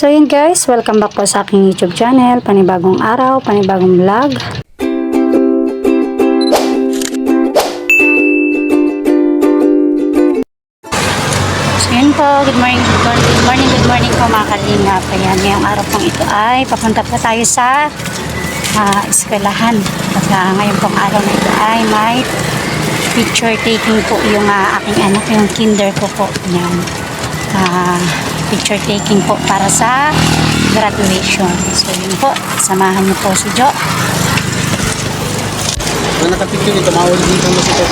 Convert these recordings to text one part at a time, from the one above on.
So yun guys, welcome back po sa aking YouTube channel. Panibagong araw, panibagong vlog. So yun po, good morning po mga kalingap. Ayan, ngayong araw pong ito ay papunta po tayo sa eskwelahan. At ngayon pong araw na ito ay may picture taking po yung aking anak, yung kinder ko po. Ayan. Picture taking po para sa graduation. So yun po, samahan niyo po si Jo. Kung nakapicture ito, mawal dito mo ito.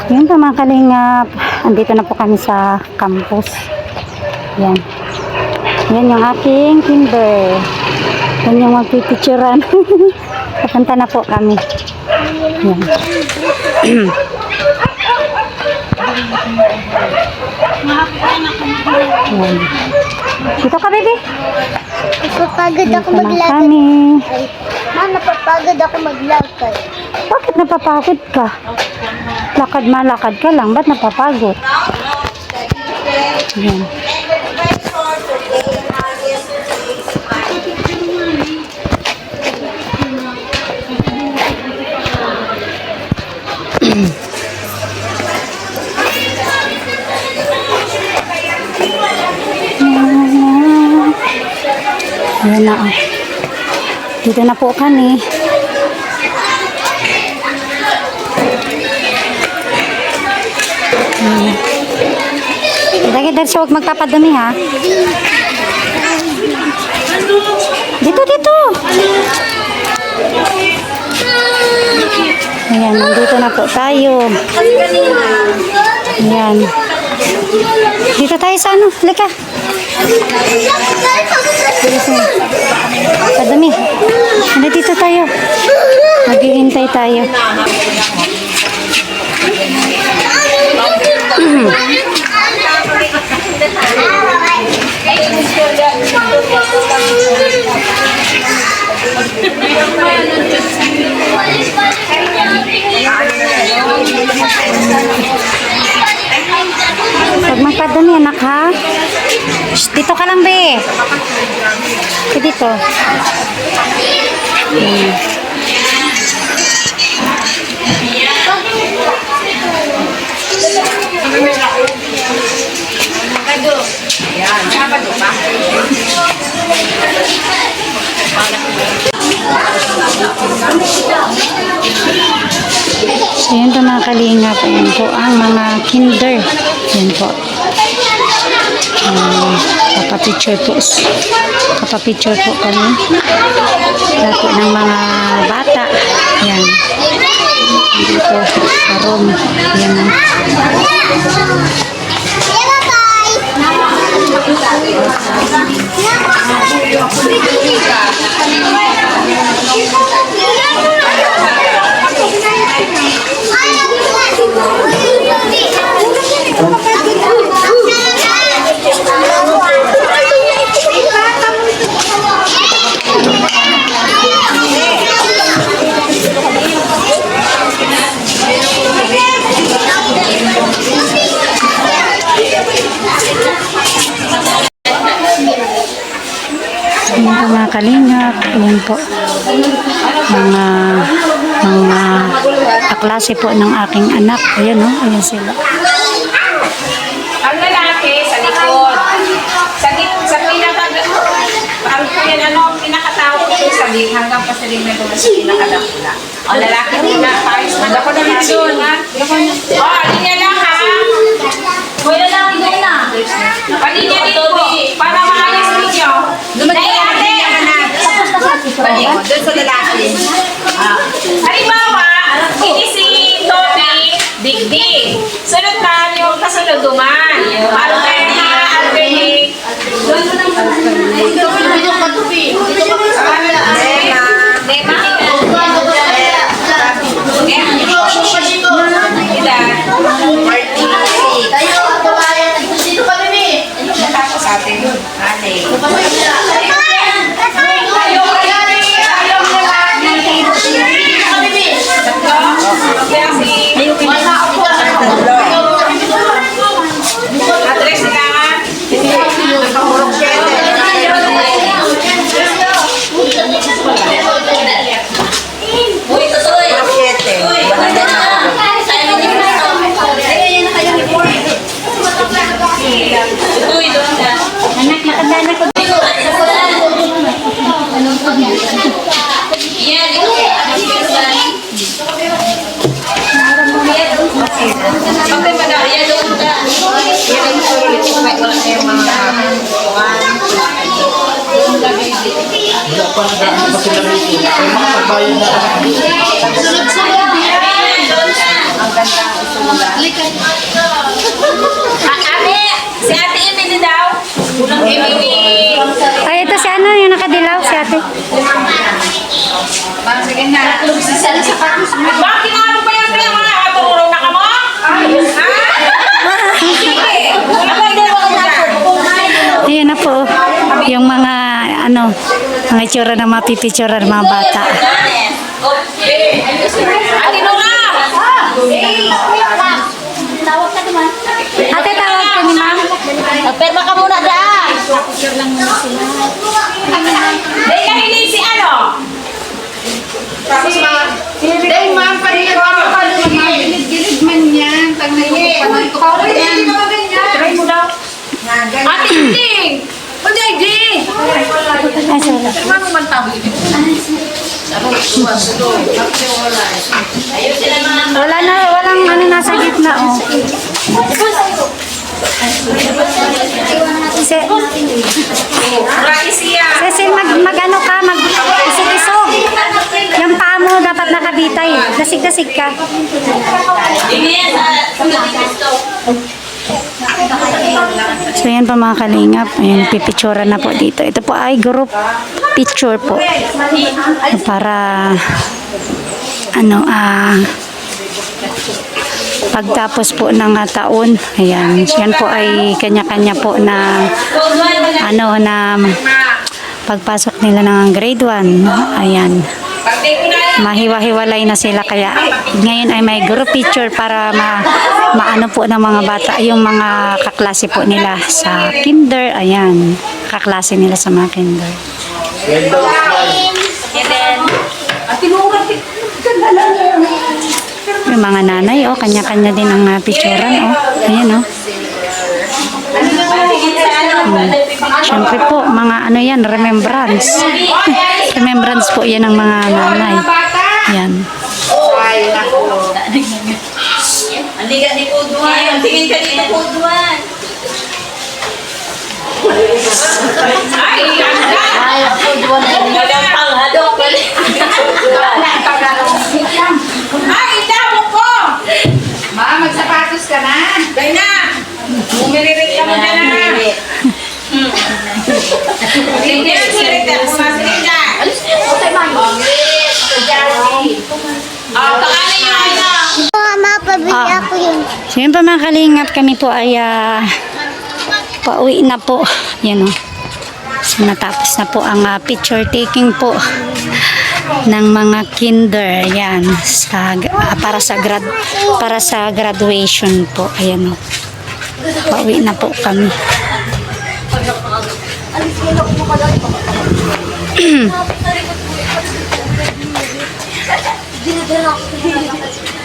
Yun po mga kalingap, andito na po kami sa campus. Yan. Yan yung aking kinder. Yan yung magpipicturean. Papunta na po kami. Yan. Yan. Dito ka, baby. Napapagod ako Dito na maglakad. kami. Napapagod ako maglakad. Bakit napapagod ka? Lakad ka lang. Ba't napapagod? Yan. Ayan na. Dito na po kami. Dahil siya huwag magpapadumi ha. Dito. Ayan, nandito na po tayo. Ayan. Dito tayo sa ano? Halika. Padumi. Dito tayo. Maghihintay tayo. Huwag magpadumi anak ha. Shh, dito ka lang be. Dito. So yun po mga kalingap, ayan po ang mga kinder. Yan po. Papapicture po kami. Lahat po ng mga bata. Yan. Dito sa room. Yan. Ayan po mga kalingap, ayan po mga kaklase po ng aking anak. Ayan o, ayan sila. Ang lalaki sa likod. Sa pinakatawag ko sa lig hanggang pasiling na doon sa pinakadakula. O lalaki muna, Pars. Ako na nga doon. O, linya lang ha. Kuya lalaki doon na. Palinya dito. Para maayos ninyo. Dahil ate. Balik, doon sa lalaki. Halimbawa, ini si Tony, Digdig. Sunod na yung kasunod duman. Para tayo Uy, doon na. Anak, nakadala ko. Yan, ito. Okay, madam. Yan, doon na. Yan, ang ulit. Wala kayong mga Wala pa nag-aano pa sila rito. Ay makapagbayad na kami. Ate, si Ate Emily daw. Emily. Ay, ito si ano, yung nakadilaw, si ate. Sige na. Bakit ano ba yan? Kaya mga katurong na ka mo? Ha? Sige. Wala ba yung dalawa ko dyan? Ayan na po, yung mga, ano, mga itsura ng mga pipitsura ng mga bata. Ate Nora! Ate, tawag ka ni ma'am. Perma ka muna dyan. Dahil kanilin si ano? Dahil ma'am, panilag ano ka doon, gilid-gilid man yan. Tangay mo pa ng tukawin yan. Try mo daw. Ate Ting! Kundi, Ting! Ay, sorry. Ano man tawag ito? Ayun sila mga... Wala na, walang ano nasa gitna, oh. Marami siya. Cecil, mag-ano ka, mag-isog-isog. Yung paa mo dapat nakabitay. Dasig-dasig ka. Hindi yan sa Kristo. So yan pa mga kalingap. Ayan, pipitsura na po dito. Ito po ay group picture po. Para ano, pagtapos po ng taon. Ayan, yan po ay kanya-kanya po na ano, na pagpasok nila ng grade 1. Ayan. Mahiwa-hiwalay na sila kaya ngayon ay may group picture para maano po ng mga bata yung mga kaklase po nila sa kinder. Ayan, kaklase nila sa mga kinder. Yung mga nanay, oh, kanya-kanya din ang picturean, oh. Ayan, oh. Siyempre po, mga ano yan, remembrance. Remembrance po yan ng mga nanay. Yan. Ay, naku. Hindi ka ni Kuduan. Tingin ka ni Kuduan. Ay, Ay, Kuduan. walang panghadok. Ay, itawag ko! Ma, magsapatos ka na. Gay na! Umiririt ka mo na na. Hindi, umiririt ka. Umasirit ka. Pakanin yung ano. Mama, pabili ako yun. So yun pa mga kalingap, kami po ay pauwi na po. Yan o. So, natapos na po ang picture taking po ng mga kinder. Yan. Para sa graduation po. Ayan o. Pauwi na po kami. Dinadala ako.